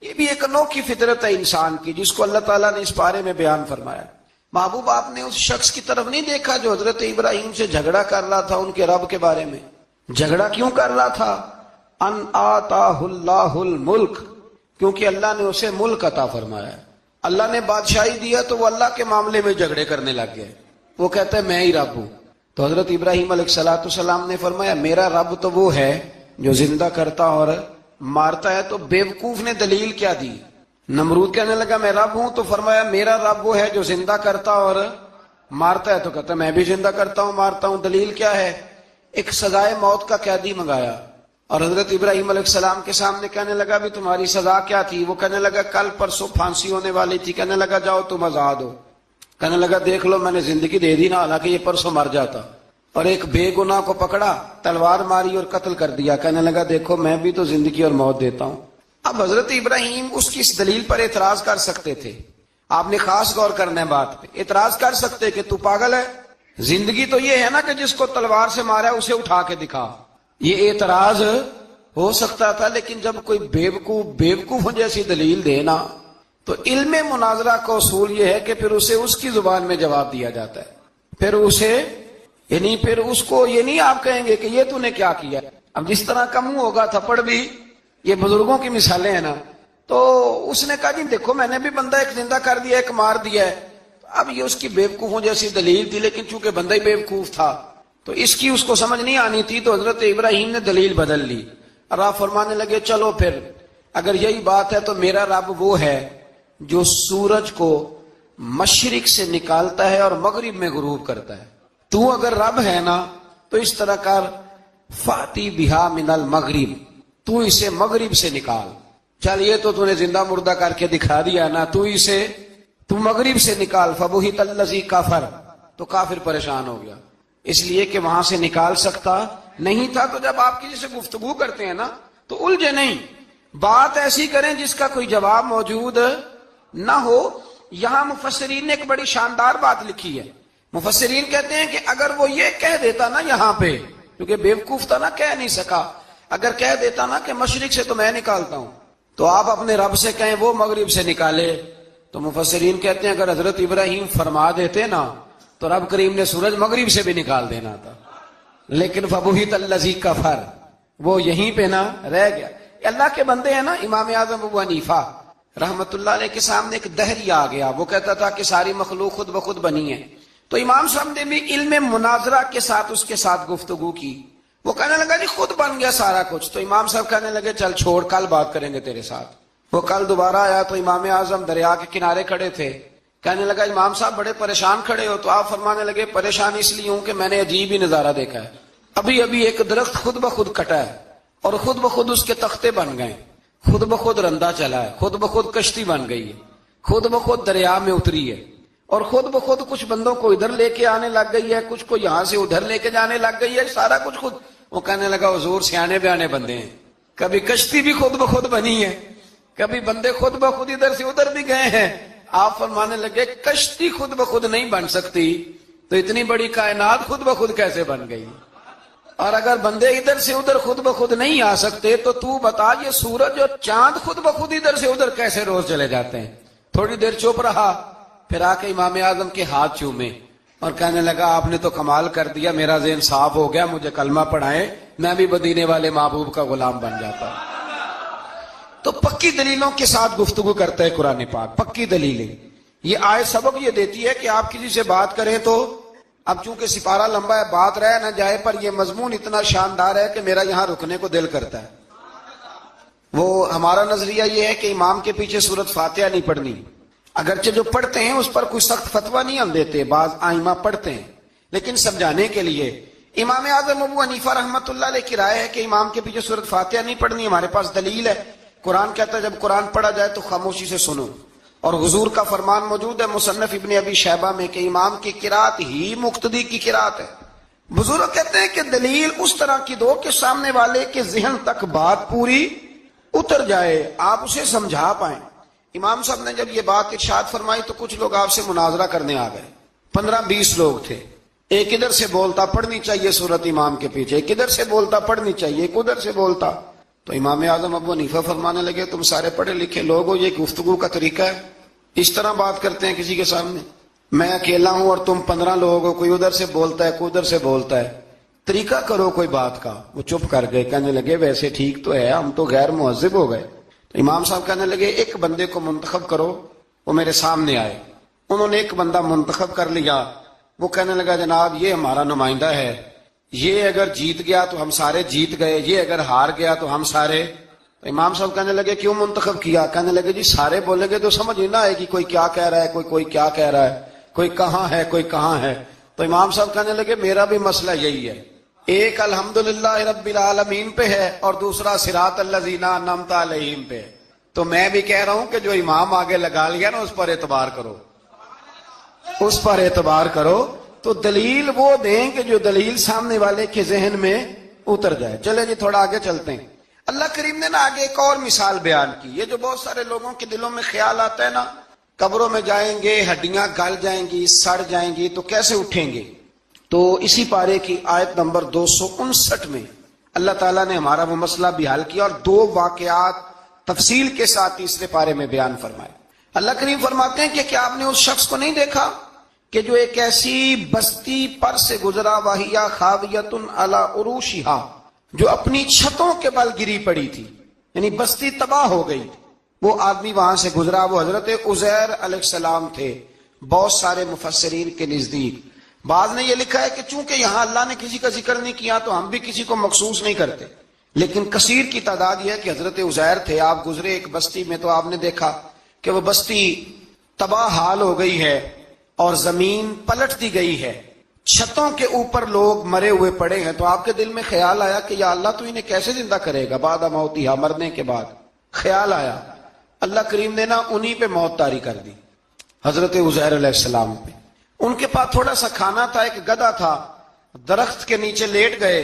یہ بھی ایک انوکھی فطرت ہے انسان کی جس کو اللہ تعالیٰ نے اس بارے میں بیان فرمایا۔ محبوب آپ نے اس شخص کی طرف نہیں دیکھا جو حضرت ابراہیم سے جھگڑا کر رہا تھا ان کے رب کے بارے میں؟ جھگڑا کیوں کر رہا تھا؟ ان آتاہ اللہ الملک، کیونکہ اللہ نے اسے ملک عطا فرمایا۔ اللہ نے بادشاہی دیا تو وہ اللہ کے معاملے میں جھگڑے کرنے لگ گئے، وہ کہتا ہے میں ہی رب ہوں۔ تو حضرت ابراہیم علیہ السلام نے فرمایا میرا رب تو وہ ہے جو زندہ کرتا اور مارتا ہے۔ تو بیوقوف نے دلیل کیا دی؟ نمرود کہنے لگا میں رب ہوں، تو فرمایا میرا رب وہ ہے جو زندہ کرتا اور مارتا ہے، تو کہتا ہے میں بھی زندہ کرتا ہوں مارتا ہوں، دلیل کیا ہے؟ ایک سزائے موت کا قیدی منگایا اور حضرت ابراہیم علیہ السلام کے سامنے کہنے لگا بھی تمہاری سزا کیا تھی؟ وہ کہنے لگا کل پرسوں پھانسی ہونے والی تھی۔ کہنے لگا جاؤ تم آزاد ہو۔ کہنے لگا دیکھ لو میں نے زندگی دے دی نا، حالانکہ یہ پرسوں مر جاتا۔ اور ایک بے گناہ کو پکڑا، تلوار ماری اور قتل کر دیا۔ کہنے لگا دیکھو میں بھی تو زندگی اور موت دیتا ہوں۔ اب حضرت ابراہیم اس کی اس دلیل پر اعتراض کر سکتے تھے، آپ نے خاص غور کرنا ہے بات پہ۔ اعتراض کر سکتے کہ تو پاگل ہے، زندگی تو یہ ہے نا کہ جس کو تلوار سے مارا اسے اٹھا کے دکھا، یہ اعتراض ہو سکتا تھا۔ لیکن جب کوئی بیوقوف جیسی دلیل دے نا، تو علم مناظرہ کا اصول یہ ہے کہ پھر اسے اس کی زبان میں جواب دیا جاتا ہے، پھر اس کو یہ نہیں آپ کہیں گے کہ یہ تو نے کیا کیا۔ اب جس طرح کا منہ ہوگا تھپڑ بھی، یہ بزرگوں کی مثالیں ہیں نا، تو اس نے کہا جی دیکھو میں نے بھی بندہ ایک زندہ کر دیا ایک مار دیا ہے۔ اب یہ اس کی بیوقوفوں جیسی دلیل تھی، لیکن چونکہ بندہ ہی بیوقوف تھا تو اس کی اس کو سمجھ نہیں آنی تھی، تو حضرت ابراہیم نے دلیل بدل لی اور آپ فرمانے لگے چلو پھر اگر یہی بات ہے تو میرا رب وہ ہے جو سورج کو مشرق سے نکالتا ہے اور مغرب میں غروب کرتا ہے۔ تو اگر رب ہے نا تو اس طرح کر فاتی بہا من المغرب، تو اسے مغرب سے نکال۔ چل یہ تو نے زندہ مردہ کر کے دکھا دیا نا، تو مغرب سے نکال۔ فبہت الذی کفر، تو کافر پریشان ہو گیا اس لیے کہ وہاں سے نکال سکتا نہیں تھا۔ تو جب آپ کسی سے گفتگو کرتے ہیں نا تو الجھے نہیں، بات ایسی کریں جس کا کوئی جواب موجود نہ ہو۔ یہاں مفسرین نے ایک بڑی شاندار بات لکھی ہے۔ مفسرین کہتے ہیں کہ اگر وہ یہ کہہ دیتا نا یہاں پہ، کیونکہ بیوقوف تھا نا کہہ نہیں سکا، اگر کہہ دیتا نا کہ مشرق سے تو میں نکالتا ہوں، تو آپ اپنے رب سے کہیں وہ مغرب سے نکالے، تو مفسرین کہتے ہیں اگر حضرت ابراہیم فرما دیتے نا تو رب کریم نے سورج مغرب سے بھی نکال دینا تھا، لیکن فبہت الذی کفر، وہ یہیں پہ نہ رہ گیا۔ اللہ کے بندے ہیں نا، امام اعظم ابو حنیفہ رحمت اللہ علیہ کے سامنے ایک دہری آ گیا، وہ کہتا تھا کہ ساری مخلوق خود بخود بنی ہے۔ تو امام صاحب نے بھی علم مناظرہ کے ساتھ اس کے ساتھ گفتگو کی، وہ کہنے لگا جی خود بن گیا سارا کچھ۔ تو امام صاحب کہنے لگے چل چھوڑ کل بات کریں گے تیرے ساتھ۔ وہ کل دوبارہ آیا تو امام اعظم دریا کے کنارے کھڑے تھے، کہنے لگا امام صاحب بڑے پریشان کھڑے ہو؟ تو آپ فرمانے لگے پریشان اس لیے ہوں کہ میں نے عجیب ہی نظارہ دیکھا ہے، ابھی ایک درخت خود بخود کٹا ہے اور خود بخود اس کے تختے بن گئے، خود بخود رندہ چلا ہے، خود بخود کشتی بن گئی ہے، خود بخود دریا میں اتری ہے، اور خود بخود کچھ بندوں کو ادھر لے کے آنے لگ گئی ہے، کچھ کو یہاں سے ادھر لے کے جانے لگ گئی ہے، سارا کچھ خود۔ وہ کہنے لگا حضور سیانے بیانے بندے ہیں، کبھی کشتی بھی خود بخود بنی ہے، کبھی بندے خود بخود ادھر سے ادھر بھی گئے ہیں۔ آپ فرمانے لگے کشتی خود بخود نہیں بن سکتی تو اتنی بڑی کائنات خود بخود کیسے بن گئی؟ اور اگر بندے ادھر سے ادھر خود بخود نہیں آ سکتے تو بتا یہ سورج اور چاند خود بخود ادھر سے ادھر کیسے روز چلے جاتے ہیں؟ تھوڑی دیر چپ رہا، پھر آ کے امام اعظم کے ہاتھ چومے اور کہنے لگا آپ نے تو کمال کر دیا، میرا ذہن صاف ہو گیا، مجھے کلمہ پڑھائیں، میں بھی مدینے والے محبوب کا غلام بن جاتا۔ تو پکی دلیلوں کے ساتھ گفتگو کرتا ہے قرآن پاک، پکی دلیلیں۔ یہ آیت سبق یہ دیتی ہے کہ آپ کسی سے بات کریں تو اب چونکہ سپارہ لمبا ہے بات رہ نہ جائے، پر یہ مضمون اتنا شاندار ہے کہ میرا یہاں رکنے کو دل کرتا ہے۔ وہ ہمارا نظریہ یہ ہے کہ امام کے پیچھے سورۃ فاتحہ نہیں پڑھنی، اگرچہ جو پڑھتے ہیں اس پر کوئی سخت فتویٰ نہیں ہم دیتے، بعض آئمہ پڑھتے ہیں، لیکن سمجھانے کے لیے امام اعظم ابو حنیفہ رحمت اللہ علیہ کی رائے ہے کہ امام کے پیچھے سورۃ فاتحہ نہیں پڑھنی۔ ہمارے پاس دلیل ہے، قرآن کہتا ہے جب قرآن پڑھا جائے تو خاموشی سے سنو، اور حضور کا فرمان موجود ہے مصنف ابن ابی شیبہ میں کہ امام کی قرات ہی مقتدی کی قرات ہے۔ بزرگ کہتے ہیں کہ دلیل اس طرح کی دو کہ سامنے والے کے ذہن تک بات پوری اتر جائے، آپ اسے سمجھا پائیں۔ امام صاحب نے جب یہ بات ارشاد فرمائی تو کچھ لوگ آپ سے مناظرہ کرنے آ گئے، 15-20 لوگ تھے، ایک ادھر سے بولتا پڑھنی چاہیے صورت امام کے پیچھے، ایک ادھر سے بولتا پڑھنی چاہیے، ایک ادھر سے بولتا۔ تو امام اعظم ابو حنیفہ فرمانے لگے تم سارے پڑھے لکھے لوگ ہو، یہ گفتگو کا طریقہ ہے؟ اس طرح بات کرتے ہیں کسی کے سامنے؟ میں اکیلا ہوں اور تم 15 لوگ ہو، کوئی ادھر سے بولتا ہے کوئی ادھر سے بولتا ہے، طریقہ کرو کوئی بات کا۔ وہ چپ کر گئے، کہنے لگے ویسے ٹھیک تو ہے، ہم تو غیر مہذب ہو گئے۔ تو امام صاحب کہنے لگے ایک بندے کو منتخب کرو، وہ میرے سامنے آئے۔ انہوں نے ایک بندہ منتخب کر لیا، وہ کہنے لگا جناب یہ ہمارا نمائندہ ہے، یہ اگر جیت گیا تو ہم سارے جیت گئے، یہ اگر ہار گیا تو ہم سارے۔ تو امام صاحب کہنے لگے کیوں منتخب کیا؟ کہنے لگے جی سارے بولیں گے تو سمجھ ہی نہ آئے گی کوئی کیا کہہ رہا ہے، کوئی کیا کہہ رہا ہے، کوئی کہاں ہے کوئی کہاں ہے۔ تو امام صاحب کہنے لگے میرا بھی مسئلہ یہی ہے، ایک الحمدللہ رب العالمین پہ ہے اور دوسرا صراط الذین انعمت علیہم پہ ہے۔ تو میں بھی کہہ رہا ہوں کہ جو امام آگے لگا لیا نا اس پر اعتبار کرو، اس پر اعتبار کرو۔ تو دلیل وہ دیں کہ جو دلیل سامنے والے کے ذہن میں اتر جائے۔ چلے جی تھوڑا آگے چلتے ہیں۔ اللہ کریم نے نا آگے ایک اور مثال بیان کی۔ یہ جو بہت سارے لوگوں کے دلوں میں خیال آتا ہے نا، قبروں میں جائیں گے ہڈیاں گل جائیں گی سڑ جائیں گی تو کیسے اٹھیں گے؟ تو اسی پارے کی آیت نمبر 259 میں اللہ تعالیٰ نے ہمارا وہ مسئلہ بھی حل کیا اور 2 واقعات تفصیل کے ساتھ تیسرے پارے میں بیان فرمائے۔ اللہ کریم فرماتے ہیں کہ کیا آپ نے اس شخص کو نہیں دیکھا کہ جو ایک ایسی بستی پر سے گزرا وَهِيَ خَاوِيَةٌ عَلَىٰ عُرُوشِهَا، جو اپنی چھتوں کے بل گری پڑی تھی، یعنی بستی تباہ ہو گئی۔ وہ آدمی وہاں سے گزرا، وہ حضرت عزیر علیہ السلام تھے۔ بہت سارے مفسرین کے نزدیک بعض نے یہ لکھا ہے کہ چونکہ یہاں اللہ نے کسی کا ذکر نہیں کیا تو ہم بھی کسی کو مخصوص نہیں کرتے، لیکن کثیر کی تعداد یہ ہے کہ حضرت عزیر تھے، آپ گزرے ایک بستی میں تو آپ نے دیکھا کہ وہ بستی تباہ حال ہو گئی ہے اور زمین پلٹ دی گئی ہے، چھتوں کے اوپر لوگ مرے ہوئے پڑے ہیں۔ تو آپ کے دل میں خیال آیا کہ یا اللہ تو انہیں کیسے زندہ کرے گا بعد موتہا، مرنے کے بعد؟ خیال آیا، اللہ کریم نے نا انہی پہ موت طاری کر دی، حضرت عزیر علیہ السلام پہ۔ ان کے پاس تھوڑا سا کھانا تھا، ایک گدھا تھا، درخت کے نیچے لیٹ گئے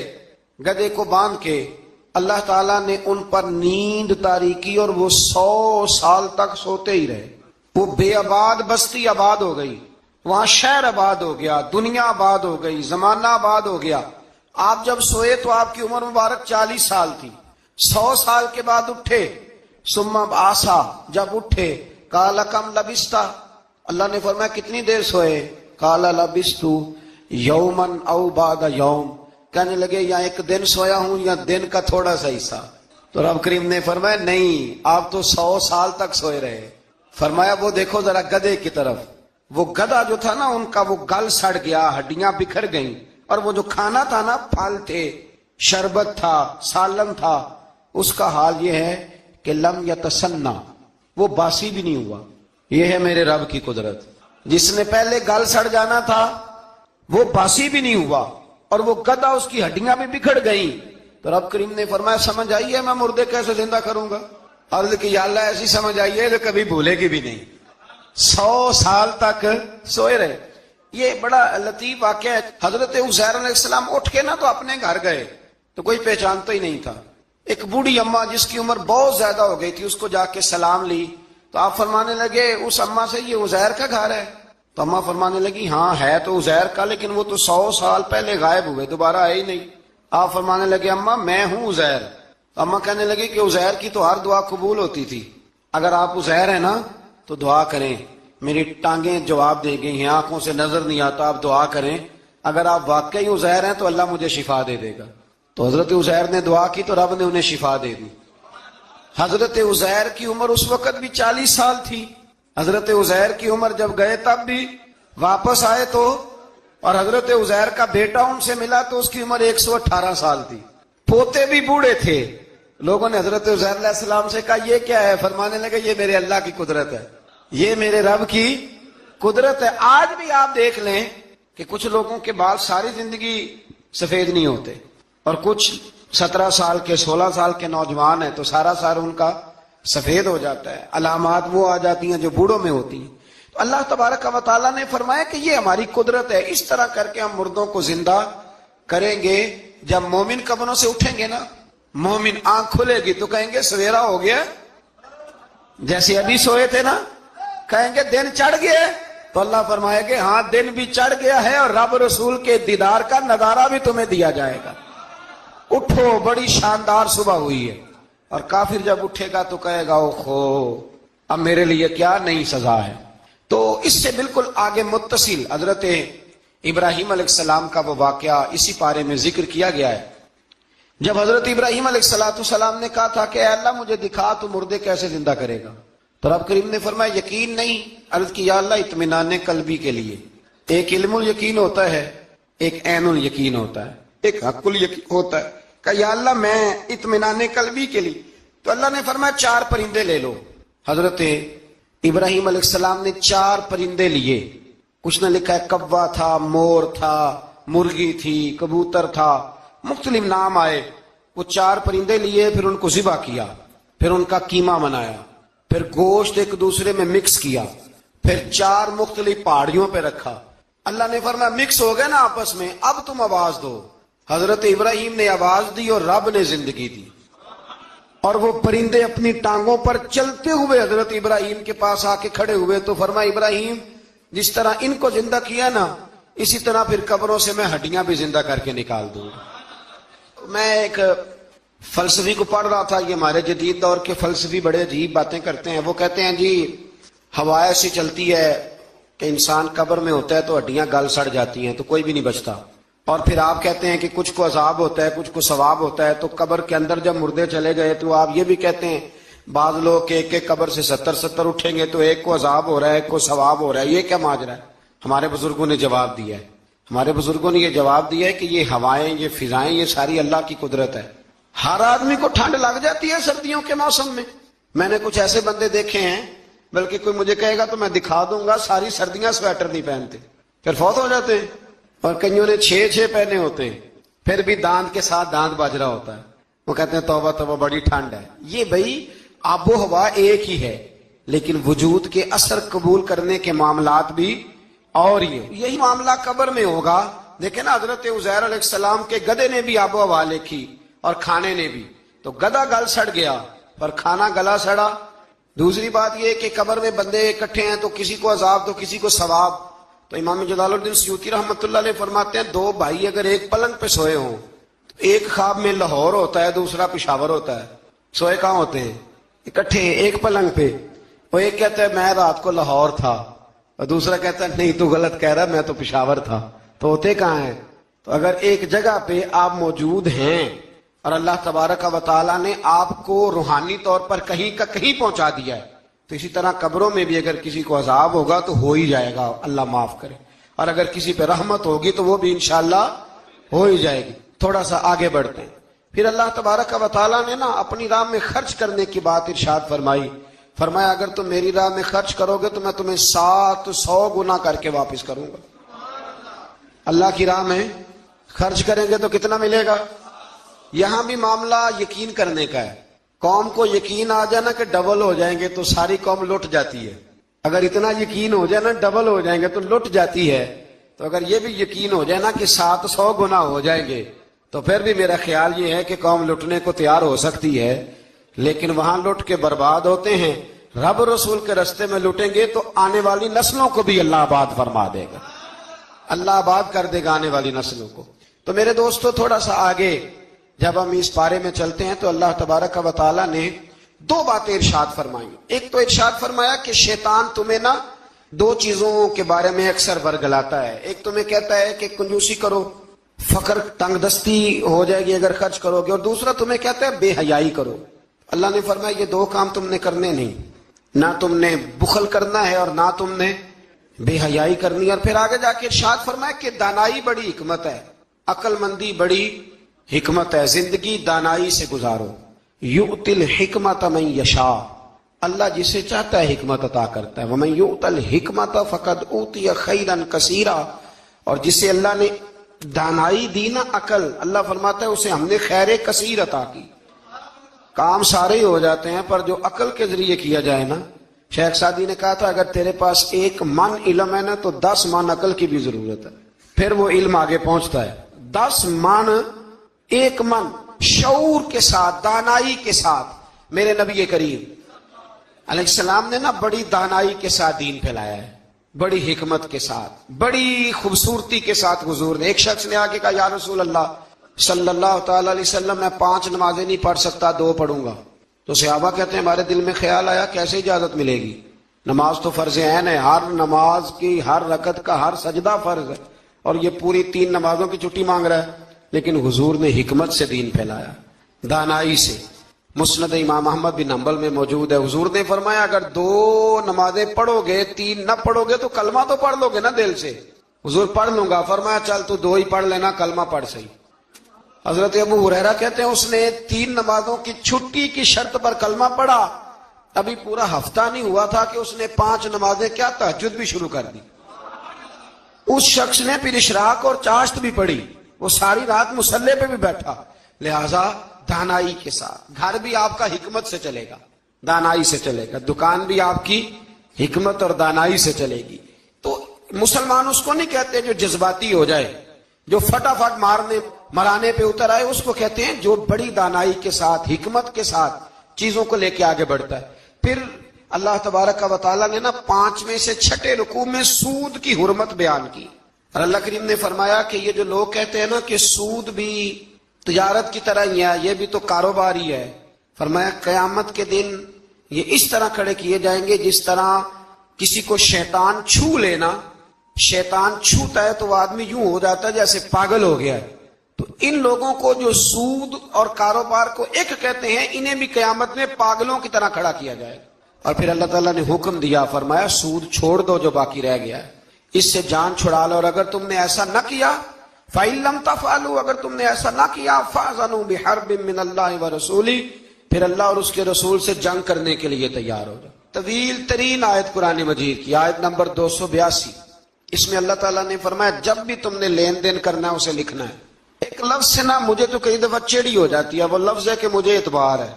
گدھے کو باندھ کے۔ اللہ تعالیٰ نے ان پر نیند طاری کی اور وہ 100 سال تک سوتے ہی رہے۔ وہ بے آباد بستی آباد ہو گئی، وہاں شہر آباد ہو گیا، دنیا آباد ہو گئی، زمانہ آباد ہو گیا۔ آپ جب سوئے تو آپ کی عمر مبارک 40 سال تھی۔ 100 سال کے بعد اٹھے، ثم آسا، جب اٹھے قال کم لبستا، اللہ نے فرمایا کتنی دیر سوئے؟ قال لبستو یومن او بعد یوم، کہنے لگے یا ایک دن سویا ہوں یا دن کا تھوڑا سا حصہ۔ تو رب کریم نے فرمایا نہیں، آپ تو 100 سال تک سوئے رہے۔ فرمایا وہ دیکھو ذرا گدھے کی طرف، وہ گدھا جو تھا نا ان کا وہ گل سڑ گیا، ہڈیاں بکھر گئیں، اور وہ جو کھانا تھا نا، پھل تھے، شربت تھا، سالن تھا، اس کا حال یہ ہے کہ لم یتسنہ، وہ باسی بھی نہیں ہوا۔ یہ ہے میرے رب کی قدرت، جس نے پہلے گل سڑ جانا تھا وہ باسی بھی نہیں ہوا، اور وہ گدھا اس کی ہڈیاں بھی بکھر گئیں۔ تو رب کریم نے فرمایا سمجھ آئی ہے میں مردے کیسے زندہ کروں گا؟ عرض کی یا اللہ ایسی سمجھ آئی ہے تو کبھی بھولے گی بھی نہیں۔ 100 سال تک سوئے رہے۔ یہ بڑا لطیف واقعہ ہے۔ حضرت عزیر علیہ السلام اٹھ کے نا تو اپنے گھر گئے تو کوئی پہچانتا ہی نہیں تھا۔ ایک بوڑھی اماں جس کی عمر بہت زیادہ ہو گئی تھی، اس کو جا کے سلام لی تو آپ فرمانے لگے اس اماں سے یہ عزیر کا گھر ہے؟ تو اماں فرمانے لگی ہاں ہے تو عزیر کا، لیکن وہ تو 100 سال پہلے غائب ہوئے، دوبارہ آئے ہی نہیں۔ آپ فرمانے لگے اماں میں ہوں عزیر۔ اماں کہنے لگی کہ عزیر کی تو ہر دعا قبول ہوتی تھی، اگر آپ عزیر ہیں نا تو دعا کریں، میری ٹانگیں جواب دے گئی ہیں، آنکھوں سے نظر نہیں آتا، آپ دعا کریں، اگر آپ واقعی عزیر ہیں تو اللہ مجھے شفا دے دے گا۔ تو حضرت عزیر نے دعا کی تو رب نے انہیں شفا دے دی۔ حضرت عزیر کی عمر اس وقت بھی 40 سال تھی۔ حضرت عزیر کی عمر جب گئے تب بھی واپس آئے تو، اور حضرت عزیر کا بیٹا ان سے ملا تو اس کی عمر 118 سال تھی، پوتے بھی بوڑھے تھے۔ لوگوں نے حضرت عزیر علیہ السلام سے کہا یہ کیا ہے؟ فرمانے لگے یہ میرے اللہ کی قدرت ہے، یہ میرے رب کی قدرت ہے۔ آج بھی آپ دیکھ لیں کہ کچھ لوگوں کے بال ساری زندگی سفید نہیں ہوتے، اور کچھ 17 سال کے 16 سال کے نوجوان ہیں تو سارا سار ان کا سفید ہو جاتا ہے، علامات وہ آ جاتی ہیں جو بوڑھوں میں ہوتی ہیں۔ تو اللہ تبارک و تعالیٰ نے فرمایا کہ یہ ہماری قدرت ہے، اس طرح کر کے ہم مردوں کو زندہ کریں گے۔ جب مومن قبروں سے اٹھیں گے نا، مومن آنکھ کھلے گی تو کہیں گے سویرا ہو گیا، جیسے ابھی سوئے تھے نا، کہیں گے دن چڑھ گیا، تو اللہ فرمائے گے ہاں دن بھی چڑھ گیا ہے اور رب رسول کے دیدار کا نظارہ بھی تمہیں دیا جائے گا۔ اٹھو، بڑی شاندار صبح ہوئی ہے۔ اور کافر جب اٹھے گا تو کہے گا اوہو اب میرے لیے کیا نئی سزا ہے۔ تو اس سے بالکل آگے متصل حضرت ابراہیم علیہ السلام کا وہ واقعہ اسی پارے میں ذکر کیا گیا ہے۔ جب حضرت ابراہیم علیہ السلام نے کہا تھا کہ اے اللہ مجھے دکھا تو مردے کیسے زندہ کرے گا، تو رب کریم نے فرمایا یقین نہیں، عرض کی یا اللہ اطمینان قلبی کے لیے۔ ایک علم الیقین ہوتا ہے، ایک عین الیقین ہوتا ہے، ایک حق الیقین ہوتا ہے۔ کہ یا اللہ میں اطمینان قلبی کے لیے، تو اللہ نے فرمایا 4 پرندے لے لو۔ حضرت ابراہیم علیہ السلام نے 4 پرندے لیے، کچھ نے لکھا ہے کوا تھا، مور تھا، مرغی تھی، کبوتر تھا، مختلف نام آئے۔ وہ 4 پرندے لیے، پھر ان کو ذبح کیا، پھر ان کا قیمہ بنایا، پھر گوشت ایک دوسرے میں مکس کیا، پھر 4 مختلف پہاڑیوں پہ رکھا۔ اللہ نے فرمایا مکس ہو گئے نا آپس میں، اب تم آواز دو۔ حضرت ابراہیم نے آواز دی اور رب نے زندگی دی، اور وہ پرندے اپنی ٹانگوں پر چلتے ہوئے حضرت ابراہیم کے پاس آ کے کھڑے ہوئے۔ تو فرمایا ابراہیم جس طرح ان کو زندہ کیا نا، اسی طرح پھر قبروں سے میں ہڈیاں بھی زندہ کر کے نکال دوں گا۔ میں ایک فلسفی کو پڑھ رہا تھا، یہ ہمارے جدید دور کے فلسفی بڑے عجیب باتیں کرتے ہیں۔ وہ کہتے ہیں جی ہوا ایسی چلتی ہے کہ انسان قبر میں ہوتا ہے تو ہڈیاں گل سڑ جاتی ہیں تو کوئی بھی نہیں بچتا، اور پھر آپ کہتے ہیں کہ کچھ کو عذاب ہوتا ہے کچھ کو ثواب ہوتا ہے۔ تو قبر کے اندر جب مردے چلے گئے تو آپ یہ بھی کہتے ہیں بعض لوگ ایک ایک قبر سے 70 اٹھیں گے تو ایک کو عذاب ہو رہا ہے ایک کو ثواب ہو رہا ہے، یہ کیا ماجرا ہے؟ ہمارے بزرگوں نے جواب دیا ہے، ہمارے بزرگوں نے یہ جواب دیا ہے کہ یہ ہوائیں، یہ فضائیں، یہ ساری اللہ کی قدرت ہے۔ ہر آدمی کو ٹھنڈ لگ جاتی ہے سردیوں کے موسم میں۔ میں نے کچھ ایسے بندے دیکھے ہیں، بلکہ کوئی مجھے کہے گا تو میں دکھا دوں گا، ساری سردیاں سویٹر نہیں پہنتے، پھر فوت ہو جاتے ہیں۔ اور کئیوں نے 6 پہنے ہوتے ہیں، پھر بھی دانت کے ساتھ دانت بج رہا ہوتا ہے، وہ کہتے ہیں توبہ توبہ بڑی ٹھنڈ ہے۔ یہ بھائی آب و ہوا ایک ہی ہے، لیکن وجود کے اثر قبول کرنے کے معاملات بھی اور یہی معاملہ قبر میں ہوگا۔ دیکھیں نا حضرت عزیر علیہ السلام کے گدھے نے بھی آب و ہوا لکھی اور کھانے نے بھی، تو گدھا گل سڑ گیا پر کھانا گلا سڑا۔ دوسری بات یہ کہ قبر میں بندے اکٹھے ہیں تو کسی کو عذاب تو کسی کو ثواب۔ تو امام جلال الدین سیوطی رحمۃ اللہ علیہ فرماتے ہیں 2 بھائی اگر ایک پلنگ پہ سوئے ہوں، ایک خواب میں لاہور ہوتا ہے دوسرا پشاور ہوتا ہے، سوئے کہاں ہوتے ہیں؟ اکٹھے ایک پلنگ پہ۔ وہ ایک کہتا ہے میں رات کو لاہور تھا، اور دوسرا کہتا ہے نہیں تو غلط کہہ رہا میں تو پشاور تھا، تو ہوتے کہاں ہیں؟ تو اگر ایک جگہ پہ آپ موجود ہیں اور اللہ تبارک و تعالیٰ نے آپ کو روحانی طور پر کہیں کا کہیں پہنچا دیا ہے، تو اسی طرح قبروں میں بھی اگر کسی کو عذاب ہوگا تو ہو ہی جائے گا، اللہ معاف کرے، اور اگر کسی پہ رحمت ہوگی تو وہ بھی انشاءاللہ ہو ہی جائے گی۔ تھوڑا سا آگے بڑھتے ہیں۔ پھر اللہ تبارک و تعالیٰ نے نا اپنی راہ میں خرچ کرنے کی بات ارشاد فرمائی، فرمایا اگر تم میری راہ میں خرچ کرو گے تو میں تمہیں 700 گنا کر کے واپس کروں گا۔ اللہ کی راہ میں خرچ کریں گے تو کتنا ملے گا؟ یہاں بھی معاملہ یقین کرنے کا ہے۔ قوم کو یقین آ جائے نا کہ ڈبل ہو جائیں گے تو ساری قوم لٹ جاتی ہے، اگر اتنا یقین ہو جائے نا ڈبل ہو جائیں گے تو لٹ جاتی ہے۔ تو اگر یہ بھی یقین ہو جائے نا کہ 700 گنا ہو جائیں گے تو پھر بھی میرا خیال یہ ہے کہ قوم لٹنے کو تیار ہو سکتی ہے، لیکن وہاں لٹ کے برباد ہوتے ہیں۔ رب رسول کے رستے میں لٹیں گے تو آنے والی نسلوں کو بھی اللہ آباد فرما دے گا، اللہ آباد کر دے گا آنے والی نسلوں کو۔ تو میرے دوستو تھوڑا سا آگے جب ہم اس پارے میں چلتے ہیں تو اللہ تبارک و تعالیٰ نے 2 باتیں ارشاد فرمائی۔ ایک تو ارشاد فرمایا کہ شیطان تمہیں نا 2 چیزوں کے بارے میں اکثر ورگلاتا ہے۔ ایک تمہیں کہتا ہے کہ کنجوسی کرو، فقر تنگ دستی ہو جائے گی اگر خرچ کرو گے، اور دوسرا تمہیں کہتا ہے بے حیائی کرو۔ اللہ نے فرمایا یہ 2 کام تم نے کرنے نہیں، نہ تم نے بخل کرنا ہے اور نہ تم نے بے حیائی کرنی ہے۔ اور پھر آگے جا کے ارشاد فرمایا کہ دانائی بڑی حکمت ہے، عقل مندی بڑی حکمت ہے، زندگی دانائی سے گزارو۔ یؤت الحکمت من یشاء، اللہ جسے چاہتا ہے حکمت عطا کرتا ہے۔ ومن یؤت الحکمت فقد اوتی خیرا کثیرا، اور جسے اللہ نے دانائی دی نا عقل، اللہ فرماتا ہے اسے ہم نے خیر کثیر عطا کی۔ کام سارے ہی ہو جاتے ہیں پر جو عقل کے ذریعے کیا جائے نا، شیخ سعدی نے کہا تھا اگر تیرے پاس 1 من علم ہے نا تو 10 من عقل کی بھی ضرورت ہے، پھر وہ علم آگے پہنچتا ہے۔ 10 من، 1 من شعور کے ساتھ، دانائی کے ساتھ۔ میرے نبی کریم علیہ السلام نے نا بڑی دانائی کے ساتھ دین پھیلایا ہے، بڑی حکمت کے ساتھ، بڑی خوبصورتی کے ساتھ حضور نے۔ ایک شخص نے آگے کہا یا رسول اللہ صلی اللہ تعالی علیہ وسلم میں 5 نمازیں نہیں پڑھ سکتا، 2 پڑھوں گا۔ تو صحابہ کہتے ہیں ہمارے دل میں خیال آیا کیسے اجازت ملے گی؟ نماز تو فرض عین ہے، ہر نماز کی ہر رکعت کا ہر سجدہ فرض ہے، اور یہ پوری 3 نمازوں کی چھٹی مانگ رہا ہے۔ لیکن حضور نے حکمت سے دین پھیلایا، دانائی سے۔ مسند امام احمد بن حنبل میں موجود ہے، حضور نے فرمایا اگر 2 نمازیں پڑھو گے 3 نہ پڑھو گے تو کلمہ تو پڑھ لو گے نا دل سے۔ حضور پڑھ لوں گا، فرمایا چل تو 2 ہی پڑھ لینا، کلمہ پڑھ صحیح۔ حضرت ابو ہریرہ کہتے ہیں اس نے 3 نمازوں کی چھٹی کی شرط پر کلمہ پڑھا، ابھی پورا ہفتہ نہیں ہوا تھا کہ اس نے 5 نمازیں کیا تہجد بھی شروع کر دی۔ اس شخص نے پھر اشراق اور چاشت بھی پڑھی، وہ ساری رات مصلی پہ بھی بیٹھا۔ لہذا دانائی کے ساتھ گھر بھی آپ کا حکمت سے چلے گا، دانائی سے چلے گا، دکان بھی آپ کی حکمت اور دانائی سے چلے گی۔ تو مسلمان اس کو نہیں کہتے جو جذباتی ہو جائے، جو فٹافٹ مرانے پہ اتر آئے، اس کو کہتے ہیں جو بڑی دانائی کے ساتھ حکمت کے ساتھ چیزوں کو لے کے آگے بڑھتا ہے۔ پھر اللہ تبارک و تعالیٰ نے 5 میں سے 6 رکوع میں سود کی حرمت بیان کی، اور اللہ کریم نے فرمایا کہ یہ جو لوگ کہتے ہیں نا کہ سود بھی تجارت کی طرح ہی ہے، یہ بھی تو کاروبار ہی ہے، فرمایا قیامت کے دن یہ اس طرح کھڑے کیے جائیں گے جس طرح کسی کو شیطان چھو لینا، شیطان چھوتا ہے تو وہ آدمی یوں ہو جاتا ہے جیسے پاگل ہو گیا ہے۔ تو ان لوگوں کو جو سود اور کاروبار کو ایک کہتے ہیں، انہیں بھی قیامت میں پاگلوں کی طرح کھڑا کیا جائے گا۔ اور پھر اللہ تعالیٰ نے حکم دیا، فرمایا سود چھوڑ دو جو باقی رہ گیا ہے، اس سے جان چھڑا لو، اور اگر تم نے ایسا نہ کیا فَإِن لَمْ تَفْعَلُوا، اگر تم نے ایسا نہ کیا فَأْذَنُوا بِحَرْبٍ مِّنَ اللَّهِ وَرَسُولِهِ، پھر اللہ اور اس کے رسول سے جنگ کرنے کے لیے تیار ہو جاؤ۔ طویل ترین آیت قرآن مجید کی، آیت نمبر 282، اس میں اللہ تعالیٰ نے فرمایا جب بھی تم نے لین دین کرنا ہے اسے لکھنا ہے۔ ایک لفظ سے نا مجھے تو کئی دفعہ چڑی ہو جاتی ہے، وہ لفظ ہے کہ مجھے اعتبار ہے۔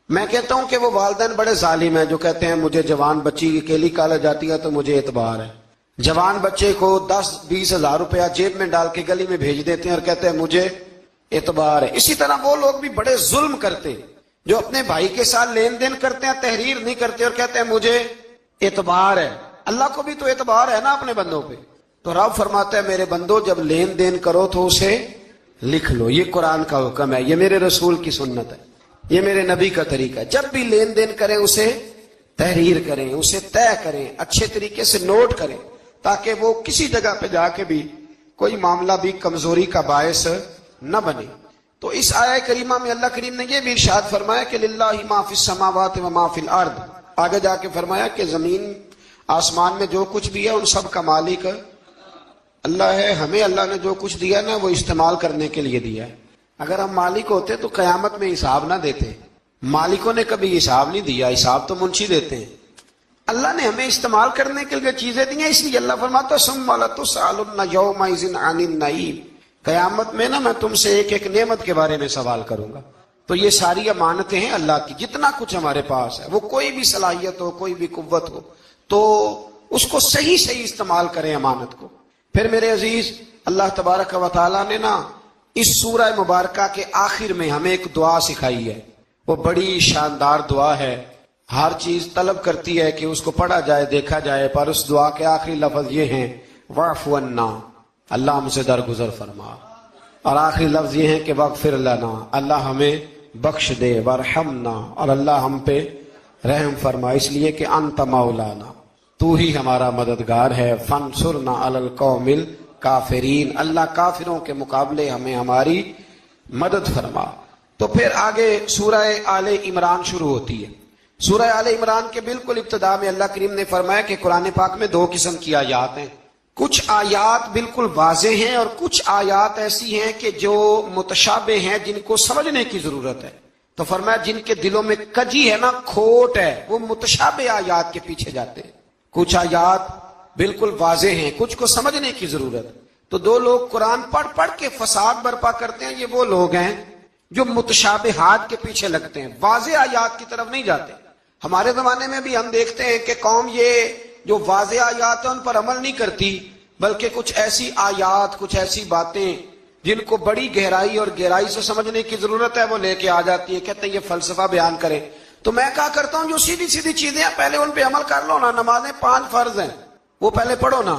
میں کہتا ہوں کہ وہ والدین بڑے ظالم ہیں جو کہتے ہیں مجھے جوان بچی اکیلی کالج جاتی ہے تو مجھے اعتبار ہے، جوان بچے کو 10-20 ہزار روپیہ جیب میں ڈال کے گلی میں بھیج دیتے ہیں اور کہتے ہیں مجھے اعتبار ہے۔ اسی طرح وہ لوگ بھی بڑے ظلم کرتے جو اپنے بھائی کے ساتھ لین دین کرتے ہیں، تحریر نہیں کرتے اور کہتے ہیں مجھے اعتبار ہے۔ اللہ کو بھی تو اعتبار ہے نا اپنے بندوں پہ۔ تو رب فرماتا ہے میرے بندو جب لین دین کرو تو اسے لکھ لو، یہ قرآن کا حکم ہے، یہ میرے رسول کی سنت ہے، یہ میرے نبی کا طریقہ ہے۔ جب بھی لین دین کریں اسے تحریر کریں، اسے طے کریں، اچھے طریقے سے نوٹ کریں، تاکہ وہ کسی جگہ پہ جا کے بھی کوئی معاملہ بھی کمزوری کا باعث نہ بنے۔ تو اس آیہ کریمہ میں اللہ کریم نے یہ بھی ارشاد فرمایا کہ للہ ما فی السماوات و ما فی الارض، آگے جا کے فرمایا کہ زمین آسمان میں جو کچھ بھی ہے ان سب کا مالک اللہ ہے۔ ہمیں اللہ نے جو کچھ دیا نا وہ استعمال کرنے کے لیے دیا ہے۔ اگر ہم مالک ہوتے تو قیامت میں حساب نہ دیتے، مالکوں نے کبھی حساب نہیں دیا، حساب تو منشی دیتے ہیں۔ اللہ نے ہمیں استعمال کرنے کے لیے چیزیں دی ہیں، اس لیے اللہ فرماتا ہے ثم لتسألن یومئذ عن النعیم، قیامت میں نا میں تم سے ایک ایک نعمت کے بارے میں سوال کروں گا۔ تو یہ ساری امانتیں ہیں اللہ کی، جتنا کچھ ہمارے پاس ہے، وہ کوئی بھی صلاحیت ہو، کوئی بھی قوت ہو، تو اس کو صحیح صحیح استعمال کریں امانت کو۔ پھر میرے عزیز اللہ تبارک و تعالیٰ نے نا اس سورہ مبارکہ کے آخر میں ہمیں ایک دعا سکھائی ہے، وہ بڑی شاندار دعا ہے، ہر چیز طلب کرتی ہے کہ اس کو پڑھا جائے، دیکھا جائے، پر اس دعا کے آخری لفظ یہ ہیں واعف عنا، اللہ ہم سے درگزر فرما، اور آخری لفظ یہ ہے کہ واغفر لنا، اللہ ہمیں بخش دے، وارحمنا، اور اللہ ہم پہ رحم فرما، اس لیے کہ انت مولانا، تو ہی ہمارا مددگار ہے، فانصرنا علی القوم الکافرین، اللہ کافروں کے مقابلے ہمیں ہماری مدد فرما۔ تو پھر آگے سورہ آل عمران شروع ہوتی ہے۔ سورہ آل عمران کے بالکل ابتدا میں اللہ کریم نے فرمایا کہ قرآن پاک میں 2 قسم کی آیات ہیں، کچھ آیات بالکل واضح ہیں اور کچھ آیات ایسی ہیں کہ جو متشابہ ہیں، جن کو سمجھنے کی ضرورت ہے۔ تو فرمایا جن کے دلوں میں کجی ہے نا، کھوٹ ہے، وہ متشابہ آیات کے پیچھے جاتے ہیں۔ کچھ آیات بالکل واضح ہیں، کچھ کو سمجھنے کی ضرورت۔ تو 2 لوگ قرآن پڑھ کے فساد برپا کرتے ہیں، یہ وہ لوگ ہیں جو متشابہات کے پیچھے لگتے ہیں، واضح آیات کی طرف نہیں جاتے۔ ہمارے زمانے میں بھی ہم دیکھتے ہیں کہ قوم یہ جو واضح آیات ہیں ان پر عمل نہیں کرتی، بلکہ کچھ ایسی آیات، کچھ ایسی باتیں جن کو بڑی گہرائی اور گہرائی سے سمجھنے کی ضرورت ہے وہ لے کے آ جاتی ہے، کہتے ہیں یہ فلسفہ بیان کریں۔ تو میں کہا کرتا ہوں جو سیدھی سیدھی چیزیں ہیں پہلے ان پہ عمل کر لو نا، نمازیں 5 فرض ہیں وہ پہلے پڑھو نا،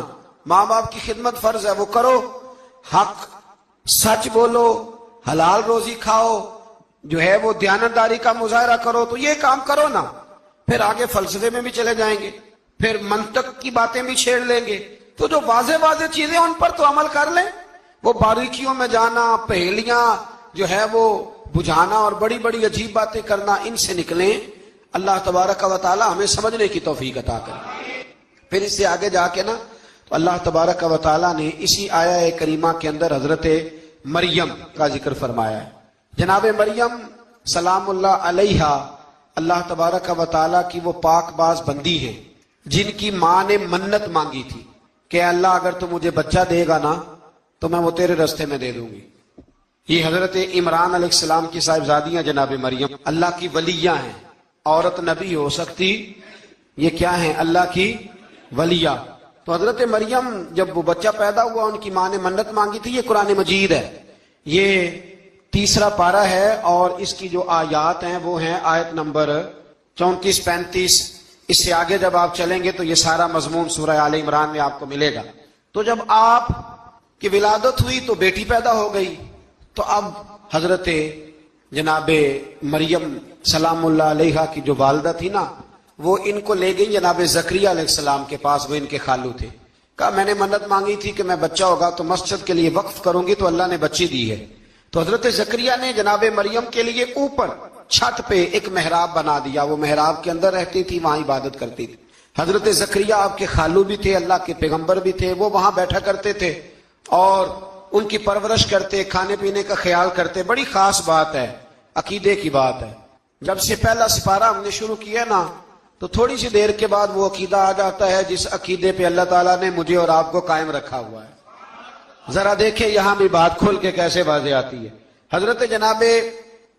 ماں باپ کی خدمت فرض ہے وہ کرو، حق سچ بولو، حلال روزی کھاؤ، جو ہے وہ دیانتداری کا مظاہرہ کرو تو یہ کام کرو نا، پھر آگے فلسفے میں بھی چلے جائیں گے، پھر منطق کی باتیں بھی چھیڑ لیں گے۔ تو جو واضح واضح چیزیں ان پر تو عمل کر لیں، وہ باریکیوں میں جانا، پہیلیاں جو ہے وہ بجھانا اور بڑی بڑی عجیب باتیں کرنا، ان سے نکلیں۔ اللہ تبارک و تعالی ہمیں سمجھنے کی توفیق عطا کرے۔ پھر اس سے آگے جا کے نا تو اللہ تبارک و تعالی نے اسی آیہ کریمہ کے اندر حضرت مریم کا ذکر فرمایا ہے۔ جناب مریم سلام اللہ علیہا اللہ تبارک و تعالی کی وہ پاک باز بندی ہے جن کی ماں نے منت مانگی تھی کہ اللہ اگر تو مجھے بچہ دے گا نا تو میں وہ تیرے راستے میں دے دوں گی۔ یہ حضرت عمران علیہ السلام کی صاحبزادیاں جناب مریم اللہ کی ولیاں ہیں۔ عورت نبی ہو سکتی، یہ کیا ہیں؟ اللہ کی ولیہ۔ تو حضرت مریم جب وہ بچہ پیدا ہوا ان کی ماں نے منت مانگی تھی۔ یہ قرآن مجید ہے، یہ 3 پارہ ہے اور اس کی جو آیات ہیں وہ ہیں آیت نمبر 34-35۔ اس سے آگے جب آپ چلیں گے تو یہ سارا مضمون سورہ آل عمران میں آپ کو ملے گا۔ تو جب آپ کی ولادت ہوئی تو بیٹی پیدا ہو گئی، تو اب حضرت جناب مریم سلام اللہ علیہا کی جو والدہ تھی نا وہ ان کو لے گئی جناب زکریا علیہ السلام کے پاس، وہ ان کے خالو تھے۔ کہا میں نے منت مانگی تھی کہ میں بچہ ہوگا تو مسجد کے لیے وقف کروں گی، تو اللہ نے بچی دی ہے۔ تو حضرت زکریا نے جناب مریم کے لیے اوپر چھت پہ ایک محراب بنا دیا، وہ محراب کے اندر رہتی تھی، وہاں عبادت کرتی تھی۔ حضرت زکریا آپ کے خالو بھی تھے، اللہ کے پیغمبر بھی تھے، وہ وہاں بیٹھا کرتے تھے اور ان کی پرورش کرتے، کھانے پینے کا خیال کرتے۔ بڑی خاص بات ہے، عقیدے کی بات ہے۔ جب سے پہلا سپارہ ہم نے شروع کیا نا تو تھوڑی سی دیر کے بعد وہ عقیدہ آ جاتا ہے جس عقیدے پہ اللہ تعالیٰ نے مجھے اور آپ کو قائم رکھا ہوا ہے۔ ذرا دیکھیں یہاں بھی بات کھول کے کیسے واضح آتی ہے۔ حضرت جناب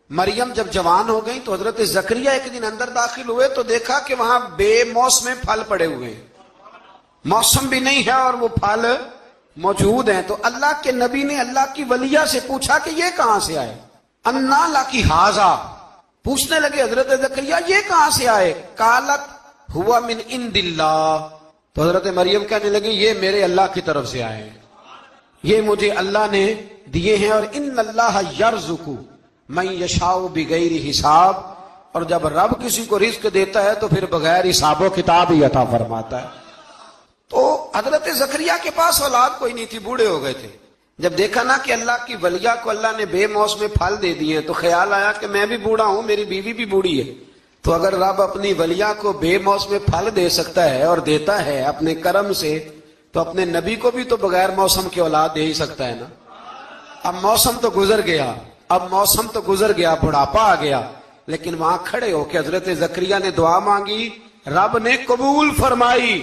مریم جب جوان ہو گئی تو حضرت زکریا ایک دن اندر داخل ہوئے تو دیکھا کہ وہاں بے موسم پھل پڑے ہوئے ہیں، موسم بھی نہیں ہے اور وہ پھل موجود ہیں۔ تو اللہ کے نبی نے اللہ کی ولیہ سے پوچھا کہ یہ کہاں سے آئے؟ انا لکی ھذا، پوچھنے لگے حضرت زکریا یہ کہاں سے آئے؟ قالت ہوا من عند اللہ، تو حضرت مریم کہنے لگی یہ میرے اللہ کی طرف سے آئے ہیں، یہ مجھے اللہ نے دیے ہیں۔ اور ان اللہ یرزق من یشاء بغیر حساب، اور جب رب کسی کو رزق دیتا ہے تو پھر بغیر حساب و کتاب ہی عطا فرماتا ہے۔ تو حضرت زکریا کے پاس اولاد کوئی نہیں تھی، بوڑھے ہو گئے تھے۔ جب دیکھا نا کہ اللہ کی ولیہ کو اللہ نے بے موسم پھل دے دیے تو خیال آیا کہ میں بھی بوڑھا ہوں، میری بیوی بھی بوڑھی ہے، تو اگر رب اپنی ولیہ کو بے موسم پھل دے سکتا ہے اور دیتا ہے اپنے کرم سے تو اپنے نبی کو بھی تو بغیر موسم کے اولاد دے ہی سکتا ہے نا۔ اب موسم تو گزر گیا، بڑھاپا آ گیا، لیکن وہاں کھڑے ہو کے حضرت زکریا نے دعا مانگی، رب نے قبول فرمائی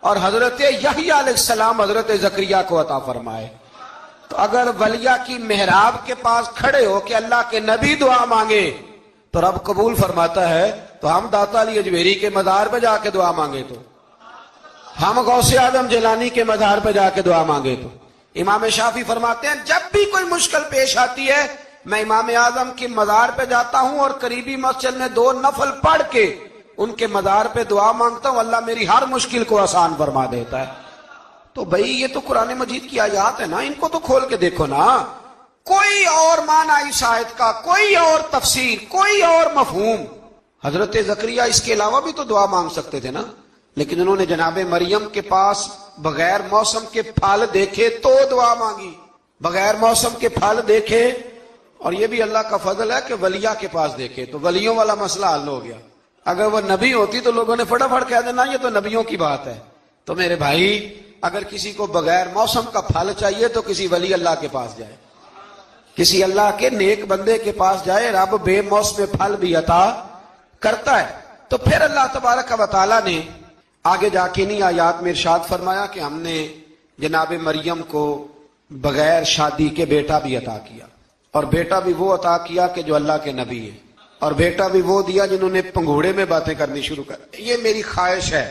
اور حضرت یحییٰ علیہ السلام حضرت زکریا کو عطا فرمائے۔ تو اگر ولیہ کی محراب کے پاس کھڑے ہو کہ اللہ کے نبی دعا مانگے تو رب قبول فرماتا ہے، تو ہم داتا علی اجمیری کے مزار پہ جا کے دعا مانگے تو، ہم غوث اعظم جیلانی کے مزار پہ جا کے دعا مانگے تو۔ امام شافعی فرماتے ہیں جب بھی کوئی مشکل پیش آتی ہے میں امام اعظم کے مزار پہ جاتا ہوں اور قریبی مسجد میں 2 نفل پڑھ کے ان کے مزار پہ دعا مانگتا ہوں، اللہ میری ہر مشکل کو آسان فرما دیتا ہے۔ تو بھئی یہ تو قرآن مجید کی آیات ہے نا، ان کو تو کھول کے دیکھو نا۔ کوئی اور معنی اس آیت کا، کوئی اور تفسیر، کوئی اور مفہوم۔ حضرت زکریا اس کے علاوہ بھی تو دعا مانگ سکتے تھے نا، لیکن انہوں نے جناب مریم کے پاس بغیر موسم کے پھل دیکھے تو دعا مانگی، بغیر موسم کے پھل دیکھے۔ اور یہ بھی اللہ کا فضل ہے کہ ولیہ کے پاس دیکھے تو ولیوں والا مسئلہ حل ہو گیا۔ اگر وہ نبی ہوتی تو لوگوں نے فٹافٹ کہہ دینا یہ تو نبیوں کی بات ہے۔ تو میرے بھائی اگر کسی کو بغیر موسم کا پھل چاہیے تو کسی ولی اللہ کے پاس جائے، کسی اللہ کے نیک بندے کے پاس جائے، رب بے موسم پھل بھی عطا کرتا ہے۔ تو پھر اللہ تبارک و تعالی نے آگے جا کے نہیں آیات میں ارشاد فرمایا کہ ہم نے جناب مریم کو بغیر شادی کے بیٹا بھی عطا کیا، اور بیٹا بھی وہ عطا کیا کہ جو اللہ کے نبی ہے، اور بیٹا بھی وہ دیا جنہوں نے پنگھوڑے میں باتیں کرنی شروع کر۔ یہ میری خواہش ہے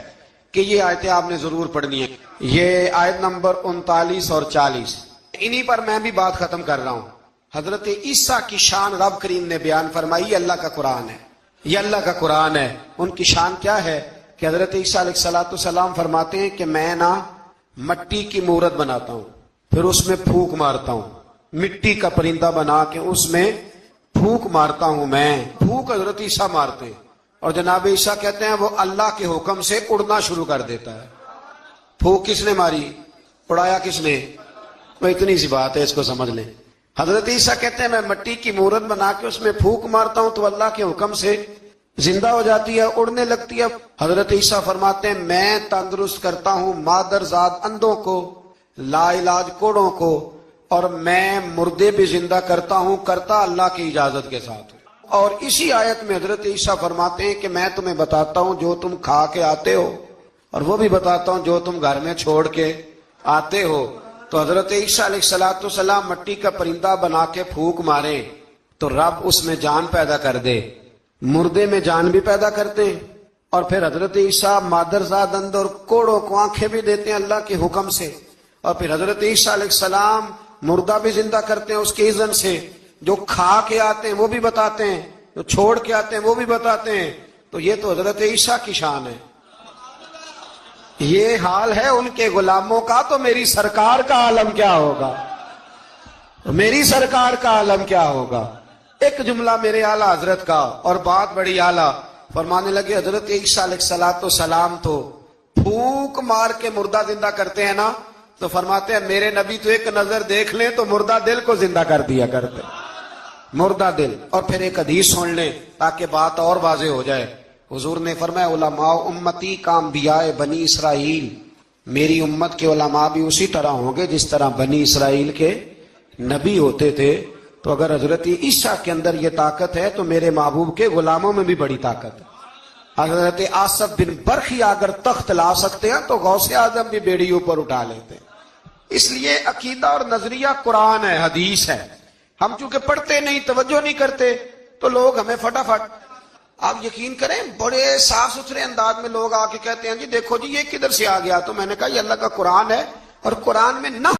کہ یہ آیتیں آپ نے ضرور پڑھنی ہے، یہ آیت نمبر 39 اور 40، انہی پر میں بھی بات ختم کر رہا ہوں۔ حضرت عیسیٰ کی شان رب کریم نے بیان فرمائی، یہ اللہ کا قرآن ہے، یہ اللہ کا قرآن ہے۔ ان کی شان کیا ہے کہ حضرت عیسیٰ علیہ السلام فرماتے ہیں کہ میں نا مٹی کی مورت بناتا ہوں، پھر اس میں پھونک مارتا ہوں، مٹی کا پرندہ بنا کے اس میں پھونک مارتا ہوں میں. پھونک حضرت عیسیٰ مارتے اور جناب عیسیٰ کہتے ہیں وہ اللہ کے حکم سے اڑنا شروع کر دیتا ہے. پھونک کس نے ماری؟ اڑایا کس نے؟ وہ اتنی سی بات ہے، اس کو سمجھ لیں. حضرت عیسیٰ کہتے ہیں میں مٹی کی مورت بنا کے اس میں پھونک مارتا ہوں تو اللہ کے حکم سے زندہ ہو جاتی ہے، اڑنے لگتی ہے. حضرت عیسیٰ فرماتے ہیں میں تندرست کرتا ہوں مادرزاد اندھوں کو، لا علاج کوڑوں کو، اور میں مردے بھی زندہ کرتا ہوں، کرتا اللہ کی اجازت کے ساتھ. اور اسی آیت میں حضرت عیسیٰ فرماتے ہیں کہ میں تمہیں بتاتا ہوں جو تم کھا کے آتے ہو، اور وہ بھی بتاتا ہوں جو تم گھر میں چھوڑ کے آتے ہو. تو حضرت عیسیٰ علیہ السلام مٹی کا پرندہ بنا کے پھونک مارے تو رب اس میں جان پیدا کر دے، مردے میں جان بھی پیدا کرتے ہیں. اور پھر حضرت عیسیٰ مادرزاد اندھ اور کوڑوں کو آنکھیں بھی دیتے ہیں اللہ کے حکم سے. اور پھر حضرت عیسیٰ علیہ السلام مردہ بھی زندہ کرتے ہیں اس کے اذن سے. جو کھا کے آتے ہیں وہ بھی بتاتے ہیں، جو چھوڑ کے آتے ہیں وہ بھی بتاتے ہیں. تو یہ تو حضرت عیسیٰ کی شان ہے. یہ حال ہے ان کے غلاموں کا، تو میری سرکار کا عالم کیا ہوگا؟ میری سرکار کا عالم کیا ہوگا؟ ایک جملہ میرے اعلیٰ حضرت کا، اور بات بڑی اعلیٰ. فرمانے لگے حضرت عیسیٰ علیہ السلام تو پھونک مار کے مردہ زندہ کرتے ہیں نا، تو فرماتے ہیں میرے نبی تو ایک نظر دیکھ لیں تو مردہ دل کو زندہ کر دیا کرتے. مردہ دل. اور پھر ایک حدیث سن لیں تاکہ بات اور واضح ہو جائے. حضور نے فرمایا علماء امتی کا انبیاء بنی اسرائیل، میری امت کے علماء بھی اسی طرح ہوں گے جس طرح بنی اسرائیل کے نبی ہوتے تھے. تو اگر حضرت عیسیٰ کے اندر یہ طاقت ہے تو میرے محبوب کے غلاموں میں بھی بڑی طاقت ہے. حضرت آصف بن برخیا اگر تخت لا سکتے ہیں تو غوث اعظم بھی بیڑی اوپر اٹھا لیتے ہیں. اس لیے عقیدہ اور نظریہ قرآن ہے، حدیث ہے. ہم چونکہ پڑھتے نہیں، توجہ نہیں کرتے، تو لوگ ہمیں فٹافٹ، آپ یقین کریں بڑے صاف ستھرے انداز میں لوگ آ کے کہتے ہیں جی دیکھو جی یہ کدھر سے آ گیا. تو میں نے کہا یہ اللہ کا قرآن ہے، اور قرآن میں نہ